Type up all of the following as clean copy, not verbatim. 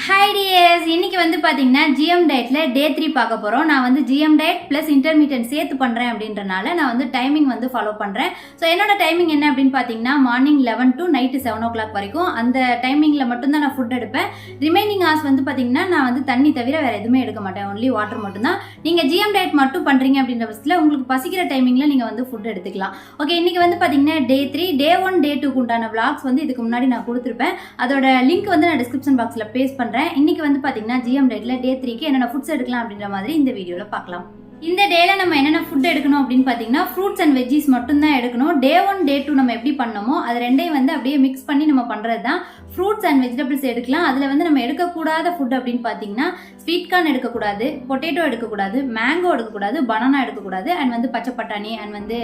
Hi tears, இன்னைக்கு வந்து பார்த்தீங்கன்னா ஜிஎம் டயட்ல டே 3 பார்க்க போகிறோம். நான் வந்து ஜிஎம் டயட் ப்ளஸ் இன்டர்மீடியன்ட் சேர்த்து பண்ணுறேன் அப்படின்றனால நான் வந்து டைமிங் வந்து ஃபாலோ பண்ணுறேன். ஸோ என்னோட டைமிங் என்ன அப்படின்னு பார்த்தீங்கன்னா மார்னிங் 11 to நைட்டு 7 o'clock வரைக்கும் அந்த டைமிங்கில் மட்டும்தான் நான் ஃபுட் எடுப்பேன். ரிமைனிங் ஹார்ஸ் வந்து பார்த்தீங்கன்னா நான் வந்து தண்ணி தவிர வேறு எதுவுமே எடுக்க மாட்டேன், ஒன்லி வாட்டர் மட்டும்தான். நீங்கள் ஜிஎம் டயட் மட்டும் பண்ணுறீங்க அப்படின்ற பட்சத்தில் உங்களுக்கு பசிக்கிற டைமிங்கில் நீங்கள் வந்து ஃபுட் எடுத்துக்கலாம். ஓகே, இன்னைக்கு வந்து பார்த்தீங்கன்னா டே 3, டே 1, டே 2 உண்டான விளாக்ஸ் வந்து இதுக்கு முன்னாடி நான் கொடுத்துருப்பேன். அதோட லிங்க் வந்து நான் டிஸ்கிரிப்ஷன் பாக்ஸில் பேஸ்ட் பண்ணுறேன். இன்னைக்கு வந்து பாத்தீங்கன்னா ஜிஎம் டயட்ல டே 3க்கு என்னென்ன ஃபுட்ஸ் எடுக்கலாம் அப்படின்ற மாதிரி இந்த வீடியோல பார்க்கலாம். இந்த டேல நம்ம என்னென்ன ஃபுட் எடுக்கணும் அப்படின்னு பார்த்தீங்கன்னா ஃப்ரூட்ஸ் அண்ட் வெஜ்ஜீஸ் மட்டும் தான் எடுக்கணும். டே 1, டே 2 நம்ம எப்படி பண்ணோமோ அது ரெண்டையும் வந்து அப்படியே மிக்ஸ் பண்ணி நம்ம பண்ணுறது தான் ஃப்ரூட்ஸ் அண்ட் வெஜிடபிள்ஸ் எடுக்கலாம். அதில் வந்து நம்ம எடுக்கக்கூடாத ஃபுட் அப்படின்னு பார்த்தீங்கன்னா ஸ்வீட் கார்ன் எடுக்கக்கூடாது, பொட்டேட்டோ எடுக்கக்கூடாது, மேங்கோ எடுக்கக்கூடாது, பனானா எடுக்கக்கூடாது, அண்ட் வந்து பச்சை பட்டாணி அண்ட் வந்து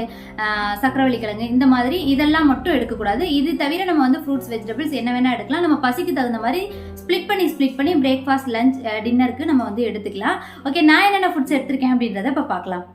சக்கரவள்ளி கிழங்கு இந்த மாதிரி இதெல்லாம் மட்டும் எடுக்கக்கூடாது. இது தவிர நம்ம வந்து ஃப்ரூட்ஸ் வெஜிடபிள்ஸ் என்ன வேணால் எடுக்கலாம். நம்ம பசிக்கு தகுந்த மாதிரி ஸ்ப்ளிட் பண்ணி பிரேக்ஃபாஸ்ட், லஞ்ச், டின்னருக்கு நம்ம வந்து எடுத்துக்கலாம். ஓகே, நான் என்னென்ன ஃபுட்ஸ் எடுத்திருக்கேன் அப்படின்றத இப்போ பார்க்கலாம்.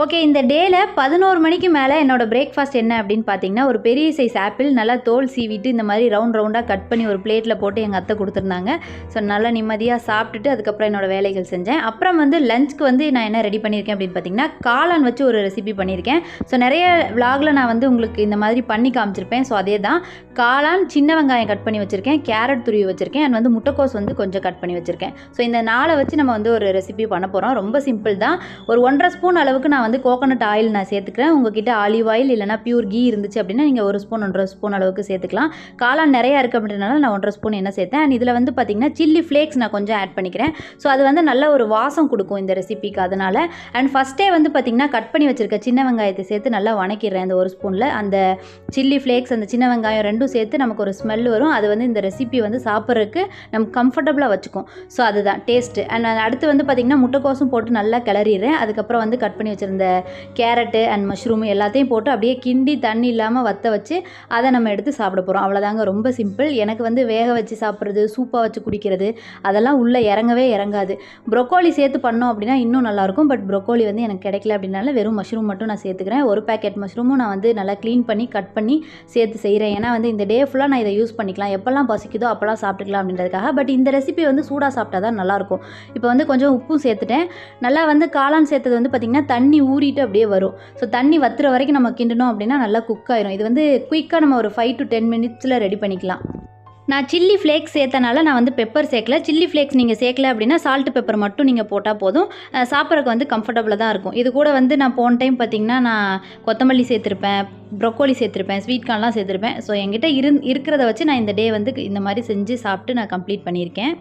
ஓகே, இந்த டேல 11 மணிக்கு மேலே என்னோட பிரேக்ஃபாஸ்ட் என்ன அப்படின்னு பார்த்தீங்கன்னா ஒரு பெரிய சைஸ் ஆப்பிள் நல்லா தோல் சீவிட்டு இந்த மாதிரி ரவுண்டாக கட் பண்ணி ஒரு பிளேட்டில் போட்டு எங்கள் அத்தை கொடுத்துருந்தாங்க. ஸோ நல்லா நிம்மதியாக சாப்பிட்டுட்டு அதுக்கப்புறம் என்னோட வேலைகள் செஞ்சேன். அப்புறம் வந்து லஞ்சுக்கு வந்து நான் என்ன ரெடி பண்ணியிருக்கேன் அப்படின்னு பார்த்தீங்கன்னா காளான் வச்சு ஒரு ரெசிபி பண்ணியிருக்கேன். ஸோ நிறைய விளாகில் நான் வந்து உங்களுக்கு இந்த மாதிரி பண்ணி காமிச்சிருப்பேன். ஸோ அதே தான் காளான், சின்ன வெங்காயம் கட் பண்ணி வச்சுருக்கேன், கேரட் துருவி வச்சுருக்கேன், அண்ட் வந்து முட்டைக்கோஸ் வந்து கொஞ்சம் கட் பண்ணி வச்சுருக்கேன். ஸோ இந்த நாளை வச்சு நம்ம வந்து ஒரு ரெசிபி பண்ண போகிறோம். ரொம்ப சிம்பிள் தான். ஒரு 1.5 ஸ்பூன் அளவுக்கு நான் வந்து கோகோனட் ஆயில் நான் சேர்த்துக்கிறேன். உங்ககிட்ட ஆலிவ் ஆயில் இல்லைனா பியூர் கீ இருந்துச்சு அப்படின்னா நீங்கள் 1 ஸ்பூன் 1.5 ஸ்பூன் அளவுக்கு சேர்த்துக்கலாம். காளான் நிறையா இருக்குது அப்படின்றனால நான் 1.5 ஸ்பூன் என்ன சேர்த்தேன். அண்ட் இதில் வந்து பார்த்திங்கன்னா சில்லி ஃப்ளேக்ஸ் நான் கொஞ்சம் ஆட் பண்ணிக்கிறேன். ஸோ அது வந்து நல்ல ஒரு வாசம் கொடுக்கும் இந்த ரெசிபிக்கு, அதனால். அண்ட் ஃபஸ்ட்டே வந்து பார்த்திங்கன்னா கட் பண்ணி வச்சுருக்க சின்ன வெங்காயத்தை சேர்த்து நல்லா வணக்கிடுறேன். அந்த 1 ஸ்பூனில் அந்த சில்லி ஃப்ளேக்ஸ் அந்த சின்ன வெங்காயம் ரெண்டும் சேர்த்து நமக்கு ஒரு ஸ்மெல் வரும். அது வந்து இந்த ரெசிபி வந்து சாப்பிட்றதுக்கு நமக்கு கம்ஃபர்டபுளாக வச்சுக்கும். ஸோ அதுதான் டேஸ்ட்டு. அண்ட் அடுத்து வந்து பார்த்திங்கன்னா முட்டைக்கோசும் போட்டு நல்லா கிளறிடுறேன். அதுக்கப்புறம் வந்து கட் பண்ணி வச்சுருந்த கேரட்டு அண்ட் மஷ்ரூம் எல்லாத்தையும் போட்டு அப்படியே கிண்டி தண்ணி இல்லாமல் வற்ற வச்சு அதை நம்ம எடுத்து சாப்பிட போகிறோம். அவ்வளோதாங்க, ரொம்ப சிம்பிள். எனக்கு வந்து வேக வச்சு சாப்பிட்றது, சூப்பாக வச்சு குடிக்கிறது அதெல்லாம் உள்ளே இறங்கவே இறங்காது. ப்ரொக்கோலி சேர்த்து பண்ணோம் அப்படின்னா இன்னும் நல்லாயிருக்கும். பட் ப்ரொக்கோலி வந்து எனக்கு கிடைக்கல அப்படின்னால வெறும் மஷ்ரூம் மட்டும் நான் சேர்த்துக்கிறேன். ஒரு பேக்கெட் மஷ்ரூமும் நான் வந்து நல்லா க்ளீன் பண்ணி கட் பண்ணி சேர்த்து செய்கிறேன். ஏன்னா வந்து இந்த டே ஃபுல்லாக நான் இதை யூஸ் பண்ணிக்கலாம், எப்போல்லாம் பசிக்குதோ அப்போல்லாம் சாப்பிட்டுக்கலாம் அப்படின்றதுக்காக. பட் இந்த ரெசிபி வந்து சூடாக சாப்பிட்டா தான் நல்லாயிருக்கும். இப்போ வந்து கொஞ்சம் உப்பும் சேர்த்துட்டேன். நல்லா வந்து காளான் சேர்த்தது வந்து பார்த்திங்கன்னா தண்ணி ஊறிட்டு அப்படியே வரும். ஸோ தண்ணி வத்துற வரைக்கும் நம்ம கிண்டணும் அப்படின்னா நல்லா குக் ஆயிரும். இது வந்து குயிக்காக நம்ம ஒரு 5 to 10 minutes ரெடி பண்ணிக்கலாம். நான் சில்லி ஃப்ளேக்ஸ் சேர்த்தனால நான் வந்து பெப்பர் சேர்க்கல. சில்லி ஃப்ளேக்ஸ் நீங்கள் சேர்க்கல அப்படின்னா சால்ட் பெப்பர் மட்டும் நீங்கள் போட்டால் போதும். சாப்பிட்றதுக்கு வந்து கம்ஃபர்டபுளாக தான் இருக்கும். இது கூட வந்து நான் போன டைம் பார்த்திங்கன்னா நான் கொத்தமல்லி சேர்த்துருப்பேன், ப்ரொக்கோலி சேர்த்துருப்பேன், ஸ்வீட் கார்ன்லாம் சேர்த்துருப்பேன். ஸோ என்கிட்ட இருக்கிறத வச்சு நான் இந்த டே வந்து இந்த மாதிரி செஞ்சு சாப்பிட்டு நான் கம்ப்ளீட் பண்ணியிருக்கேன்.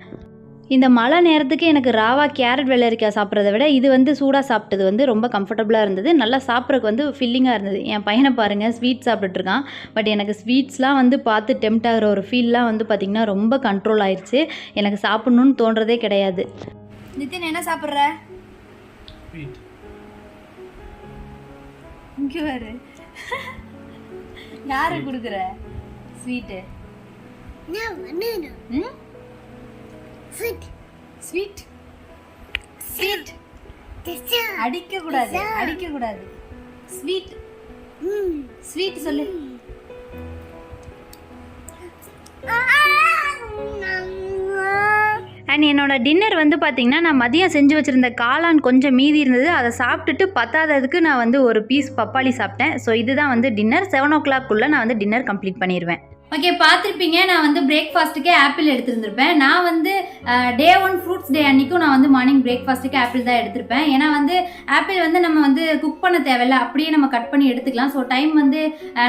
இந்த மழை நேரத்துக்கு எனக்கு ராவா கேரட் வெள்ளரிக்காய் சாப்பிட்றத விட இது வந்து சூடாக சாப்பிட்டது வந்து ரொம்ப கம்ஃபர்டபுளாக இருந்தது. நல்லா சாப்பிட்றதுக்கு வந்து ஃபில்லிங்காக இருந்தது. என் பையனை பாருங்கள், ஸ்வீட் சாப்பிட்டுருக்கான். பட் எனக்கு ஸ்வீட்ஸ்லாம் வந்து பார்த்து டெம்ட் ஆகிற ஒரு ஃபீல்லாம் வந்து பார்த்திங்கன்னா ரொம்ப கண்ட்ரோல் ஆயிடுச்சு. எனக்கு சாப்பிட்ணுன்னு தோன்றதே கிடையாது. நிதின், என்ன சாப்பிட்ற? இங்கே வரு. யாரு கொடுக்குற ஸ்வீட்டு? ஸ்வீட் ஸ்வீட் அடிக்க கூடாது. ஸ்வீட் ஸ்வீட் சொல்லு. அண்ட் என்னோட டின்னர் வந்து பார்த்திங்கன்னா நான் மதியம் செஞ்சு வச்சுருந்த காளான் கொஞ்சம் மீதி இருந்தது. அதை சாப்பிட்டுட்டு பத்தாததுக்கு நான் வந்து ஒரு பீஸ் பப்பாளி சாப்பிட்டேன். ஸோ இதுதான் வந்து டின்னர். 7 o'clock நான் வந்து டின்னர் கம்ப்ளீட் பண்ணிடுவேன். ஓகே, பார்த்துருப்பீங்க, நான் வந்து பிரேக்ஃபாஸ்ட்டுக்கே ஆப்பிள் எடுத்துருந்துருப்பேன். நான் வந்து டே 1 ஃப்ரூட்ஸ் டே அன்றைக்கும் நான் வந்து மார்னிங் பிரேக்ஃபாஸ்ட்டுக்கு ஆப்பிள் தான் எடுத்திருப்பேன். ஏன்னா வந்து ஆப்பிள் வந்து நம்ம வந்து குக் பண்ண தேவையில்ல, அப்படியே நம்ம கட் பண்ணி எடுத்துக்கலாம். ஸோ டைம் வந்து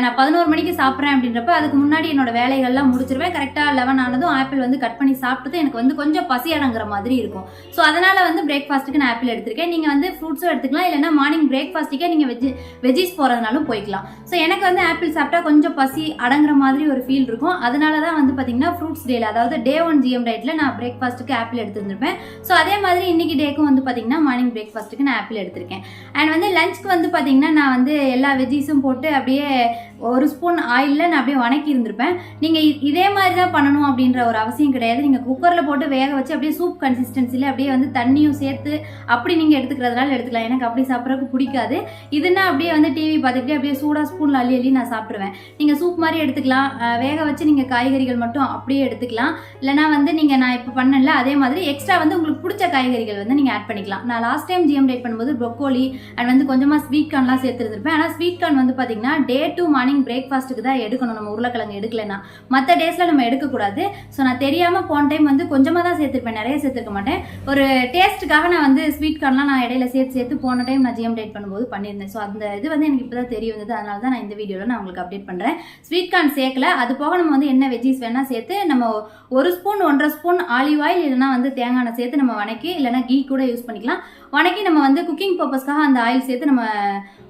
நான் 11 மணிக்கு சாப்பிட்றேன் அப்படின்றப்ப அதுக்கு முன்னாடி என்னோட வேலைகள்லாம் முடிச்சிருவேன். கரெக்டாக 11 ஆனதும் ஆப்பிள் வந்து கட் பண்ணி சாப்பிட்டது எனக்கு வந்து கொஞ்சம் பசி அடங்குற மாதிரி இருக்கும். ஸோ அதனால் வந்து பிரேக்ஃபாஸ்ட்டுக்கு நான் ஆப்பிள் எடுத்திருக்கேன். நீங்கள் வந்து ஃப்ரூட்ஸும் எடுத்துக்கலாம், இல்லைன்னா மார்னிங் பிரேக்ஃபாஸ்ட்டுக்கே நீங்கள் வெஜ்ஜீஸ் போகிறதுனாலும் போய்க்கலாம். ஸோ எனக்கு வந்து ஆப்பிள் சாப்பிட்டா கொஞ்சம் பசி அடங்குற மாதிரி ஒரு ஃபீல் இருக்கும். அதனால தான் வந்து பார்த்தீங்கன்னா ஃப்ரூட்ஸ் டேல, அதாவது டே 1 ஜிஎம் டயட்ல நான் பிரேக்ஃபாஸ்ட்டுக்கு ஆப்பிள் எடுத்துருந்துருப்பேன். ஸோ அதே மாதிரி இன்னைக்கு டேக்கும் வந்து பார்த்தீங்கன்னா மார்னிங் பிரேக்ஃபாஸ்ட்டுக்கு நான் ஆப்பிள் எடுத்திருக்கேன். அண்ட் வந்து லஞ்சுக்கு வந்து பார்த்தீங்கன்னா நான் வந்து எல்லா வெஜ்ஜீஸும் போட்டு அப்படியே 1 ஸ்பூன் ஆயிலில் நான் அப்படியே வணக்கி இருந்திருப்பேன். நீங்கள் இதே மாதிரி தான் பண்ணணும் அப்படின்ற ஒரு அவசியம் கிடையாது. நீங்கள் குக்கரில் போட்டு வேக வச்சு அப்படியே சூப் கன்சிஸ்டன்சியில் அப்படியே வந்து தண்ணியும் சேர்த்து அப்படி நீங்கள் எடுத்துக்கிறதுனால எடுத்துக்கலாம். எனக்கு அப்படி சாப்பிட்றதுக்கு பிடிக்காது. இதுனா அப்படியே வந்து டிவி பார்த்துக்கிட்டே அப்படியே சூடாக ஸ்பூனில் அள்ளி நான் சாப்பிடுவேன். நீங்கள் சூப் மாதிரி எடுத்துக்கலாம், வேக வச்சு நீங்கள் காய்கறிகள் மட்டும் அப்படியே எடுத்துக்கலாம். இல்லைனா வந்து நீங்கள் நான் இப்போ பண்ணல அதே மாதிரி எக்ஸ்ட்ரா வந்து உங்களுக்கு பிடிச்ச காய்கறிகள் வந்து நீங்கள் ஆட் பண்ணிக்கலாம். நான் லாஸ்ட் டைம் ஜிஎம் டயட் பண்ணும்போது ப்ரொக்கோலி அண்ட் வந்து கொஞ்சமாக ஸ்வீட் கார்ன்லாம் சேர்த்துருந்துருப்பேன். ஆனால் ஸ்வீட் கார்ன் வந்து பார்த்தீங்கன்னா டே 2 மார்னிங் பிரேக்ஃபாஸ்ட்டுக்கு தான் எடுக்கணும். நம்ம உருளைக்கிழங்கு எடுக்கலைன்னா மற்ற டேஸில் நம்ம எடுக்கக்கூடாது. ஸோ நான் தெரியாமல் போன டைம் வந்து கொஞ்சமாக தான் சேர்த்துருப்பேன், நிறைய சேர்த்துருக்க மாட்டேன். ஒரு டேஸ்ட்டுக்காக நான் வந்து ஸ்வீட் கார்ன்லாம் நான் இடையில சேர்த்து போன டைம் நான் ஜிஎம் டயட் பண்ணும்போது பண்ணியிருந்தேன். ஸோ அந்த இது வந்து எனக்கு இப்போ தான் தெரிய வந்தது. அதனால தான் நான் இந்த வீடியோவில் நான் உங்களுக்கு அப்டேட் பண்ணுறேன். ஸ்வீட் கார்ன் சேர்க்கல. அது போக நம்ம வந்து என்ன வெஜ்ஜீஸ் வேணால் சேர்த்து நம்ம 1 ஸ்பூன் 1.5 ஸ்பூன் ஆலிவ் ஆயில் இல்லைனா வந்து தேங்காய் எண்ணெய் சேர்த்து நம்ம வணக்கி இல்லைனா கீ கூட யூஸ் பண்ணிக்கலாம். வணக்கி நம்ம வந்து குக்கிங் பர்பஸ்க்காக அந்த ஆயில் சேர்த்து நம்ம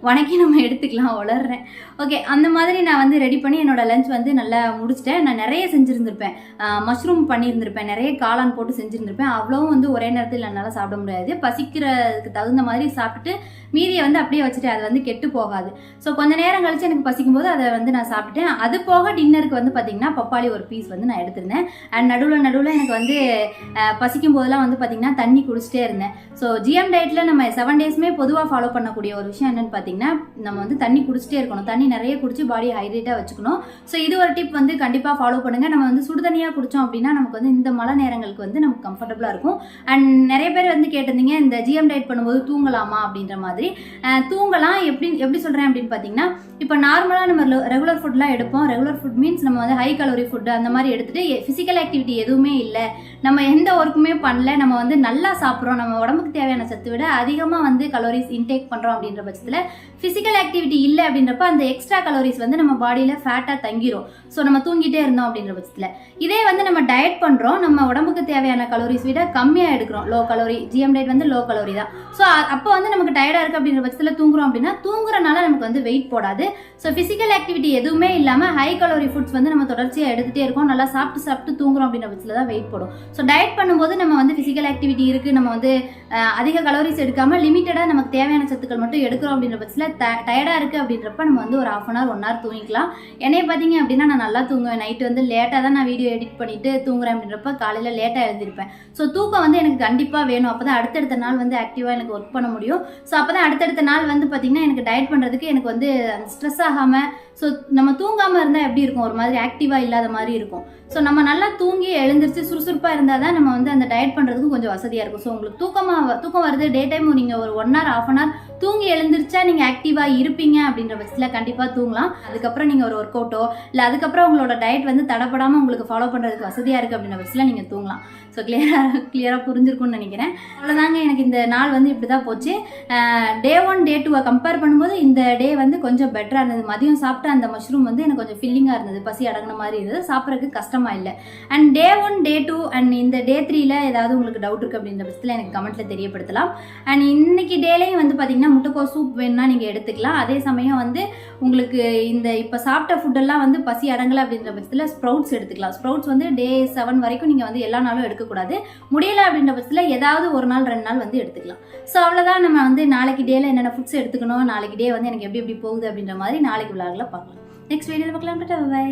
வணக்கி நம்ம எடுத்துக்கலாம். வளர்றேன். ஓகே, அந்த மாதிரி நான் வந்து ரெடி பண்ணி என்னோட லஞ்ச் வந்து நல்லா முடிச்சிட்டேன். நான் நிறைய செஞ்சுருந்துருப்பேன். மஷ்ரூம் பண்ணியிருந்திருப்பேன், நிறைய காளான் போட்டு செஞ்சுருந்துருப்பேன். அவ்வளவும் வந்து ஒரே நேரத்தில் என்னால் சாப்பிட முடியாது. பசிக்கிறதுக்கு தகுந்த மாதிரி சாப்பிட்டுட்டு மீதியை வந்து அப்படியே வச்சுட்டு அது வந்து கெட்டு போகாது. ஸோ கொஞ்ச நேரம் கழிச்சு எனக்கு பசிக்கும் போது அதை வந்து நான் சாப்பிட்டேன். அது போக டின்னருக்கு வந்து பார்த்தீங்கன்னா பப்பாளி ஒரு பீஸ் வந்து நான் எடுத்திருந்தேன். அண்ட் நடுவில் எனக்கு வந்து பசிக்கும் போதெல்லாம் வந்து பார்த்தீங்கன்னா தண்ணி குடிச்சிட்டே இருந்தேன். ஸோ ஜிஎம் டயட்டில் நம்ம 7 டேஸுமே பொதுவாக ஃபாலோ பண்ணக்கூடிய ஒரு விஷயம் என்னன்னு பார்த்தீங்கன்னா நம்ம வந்து தண்ணி குடிச்சிட்டே இருக்கணும். தண்ணி நிறைய குடிச்சு பாடியை ஹைட்ரேட்டாக வச்சுக்கணும். ஸோ இது ஒரு டிப் வந்து கண்டிப்பாக ஃபாலோ பண்ணுங்கள். நம்ம வந்து சுடு தண்ணியாக குடித்தோம் அப்படின்னா நமக்கு வந்து இந்த மழை நேரங்களுக்கு வந்து நமக்கு கம்ஃபர்டபுளாக இருக்கும். அண்ட் நிறைய பேர் வந்து கேட்டிருந்தீங்க இந்த ஜிஎம் டயட் பண்ணும்போது தூங்கலாமா அப்படின்ற மாதிரி. தூங்கலாம். எப்படி சொல்கிறேன் அப்படின்னு பார்த்தீங்கன்னா இப்போ நார்மலாக நம்ம ரெகுலர் ஃபுட்லாம் எடுப்போம். ரெகுலர் ஃபுட் மீன்ஸ் நம்ம வந்து ஹை கலோரி ஃபுட்டு அந்த மாதிரி எடுத்துகிட்டு ஃபிசிக்கல் ஆக்டிவிட்டி எதுவுமே இல்லை, நம்ம எந்த ஒர்க்குமே பண்ணல, நம்ம வந்து நல்லா சாப்பிட்றோம், நம்ம உடம்புக்கு தேவையான சத்து விட அதிகமாக வந்து கலோரிஸ் இன்டேக் பண்ணுறோம் அப்படின்ற பட்சத்தில் ஃபிசிக்கல் ஆக்டிவிட்டி இல்லை அப்படின்றப்ப அந்த எக்ஸ்ட்ரா கலோரிஸ் வந்து நம்ம பாடியில் ஃபேட்டாக தங்கிரும். ஸோ நம்ம தூங்கிட்டே இருந்தோம் அப்படின்ற பட்சத்தில் இதே வந்து நம்ம டயட் பண்ணுறோம், நம்ம உடம்புக்கு தேவையான கலோரிஸ் விட கம்மியாக எடுக்கிறோம். லோ கலோரி ஜிஎம் டயட் வந்து லோ கலோரி தான். ஸோ அப்போ வந்து நமக்கு டயர்டாக இருக்குது அப்படின்ற பட்சத்தில் தூங்குறோம் அப்படின்னா தூங்குறனால நமக்கு வந்து வெயிட் போடாது. ஸோ ஃபிசிக்கல் ஆக்டிவிட்டி எதுவுமே இல்லாமல் ஹை கலோரி ஃபுட்ஸ் வந்து நம்ம தொடர்ச்சியாக எடுத்துகிட்டே இருக்கோம், நல்லா சாப்பிட்டு தூங்குறோம் அப்படின்ற பட்சத்தில் தான் வெயிட் போடும். ஸோ டயட் பண்ணும்போது நம்ம வந்து ஃபிசிக்கல் ஆக்டிவிட்டி இருக்குது, நம்ம வந்து அதிக கலோரிஸ் எடுக்காமல் லிமிட்டடாக நமக்கு தேவையான சத்துக்கள் மட்டும் எடுக்கிறோம் அப்படின்ற பட்சத்தில் டயர்டாக இருக்குது அப்படின்றப்ப நம்ம வந்து ஒரு 1/2 hour 1 hour தூங்கிக்கலாம். என்னைய பார்த்தீங்க அப்படின்னா நான் நல்லா தூங்குவேன். நைட்டு வந்து லேட்டாக தான் நான் வீடியோ எடிட் பண்ணிவிட்டு தூங்குறேன் அப்படின்றப்ப காலையில் லேட்டாக எழுந்திருப்பேன். ஸோ தூக்கம் வந்து எனக்கு கண்டிப்பாக வேணும். அப்போ தான் அடுத்தடுத்த நாள் வந்து ஆக்டிவாக எனக்கு ஒர்க் பண்ண முடியும். ஸோ அப்போ தான் அடுத்தடுத்த நாள் வந்து பார்த்திங்கன்னா எனக்கு டயட் பண்ணுறதுக்கு எனக்கு வந்து ஸ்ட்ரெஸ் ஆகாமல், ஸோ நம்ம தூங்காமல் இருந்தால் எப்படி இருக்கும், ஒரு மாதிரி ஆக்டிவாக இல்லாத மாதிரி இருக்கும். ஸோ நம்ம நல்லா தூங்கி எழுந்திரிச்சு சுறுசுறுப்பாக இருந்தால் தான் நம்ம வந்து அந்த டயட் பண்ணுறதுக்கு கொஞ்சம் வசதியாக இருக்கும். ஸோ உங்களுக்கு தூக்கம் வருது, டே டைம் நீங்கள் ஒரு 1 hour 1/2 hour தூங்கி எழுந்திரிச்சா நீங்கள் ஆக்டிவாக இருப்பீங்க அப்படின்ற பட்சத்தில் கண்டிப்பாக தூங்கலாம். அதுக்கப்புறம் நீங்கள் ஒரு ஒர்க் அவுட்டோ இல்லை அதுக்கப்புறம் உங்களோட டயட் வந்து தடப்படாமல் உங்களுக்கு ஃபாலோ பண்ணுறதுக்கு வசதியாக இருக்குது அப்படின்ற பட்சத்தில் நீங்கள் தூங்கலாம். ஸோ கிளியராக புரிஞ்சிருக்கும்னு நினைக்கிறேன். அவ்வளோதாங்க, எனக்கு இந்த நாள் வந்து இப்படி தான் போச்சு. டே 1 டே 2 கம்பேர் பண்ணும்போது இந்த டே வந்து கொஞ்சம் பெட்டராக இருந்தது. மதியம் சாப்பிட்ட அந்த மஷ்ரூம் வந்து எனக்கு கொஞ்சம் ஃபில்லிங்காக இருந்தது, பசி அடங்கின மாதிரி இருந்தது, சாப்பிட்றதுக்கு கஷ்டமாக இல்லை. அண்ட் டே 1 டே 2 அண்ட் இந்த டே 3ல ஏதாவது உங்களுக்கு டவுட் இருக்குது அப்படின்ற பட்சத்தில் எனக்கு கமெண்ட்டில் தெரியப்படுத்தலாம். அண்ட் இன்னைக்கு டேலையும் வந்து பார்த்தீங்கன்னா முட்டைக்கோஸ் சூப் வேணும்னா நீங்கள் எடுத்துக்கலாம். அதே சமயம் வந்து உங்களுக்கு இந்த இப்போ சாப்பிட்ட ஃபுட்டெல்லாம் வந்து பசி அடங்கலை அப்படின்ற பட்சத்தில் ஸ்ப்ரவுட்ஸ் எடுத்துக்கலாம். ஸ்ப்ரவுட்ஸ் வந்து டே 7 வரைக்கும் நீங்கள் வந்து எல்லா நாளும் எடுக்கக்கூடாது. முடியலை அப்படின்ற பட்சத்தில் ஏதாவது ஒரு நாள் 2 நாள் வந்து எடுத்துக்கலாம். ஸோ அவ்வளோதான். நம்ம வந்து நாளைக்கு டேல என்னென்ன ஃபுட்ஸ் எடுத்துக்கணும், நாளைக்கு டே வந்து எனக்கு எப்படி போகுது அப்படின்ற மாதிரி நாளைக்கு விளாகில் பார்க்கலாம். நெக்ஸ்ட் வீடியோவில் பார்க்கலாம். பை.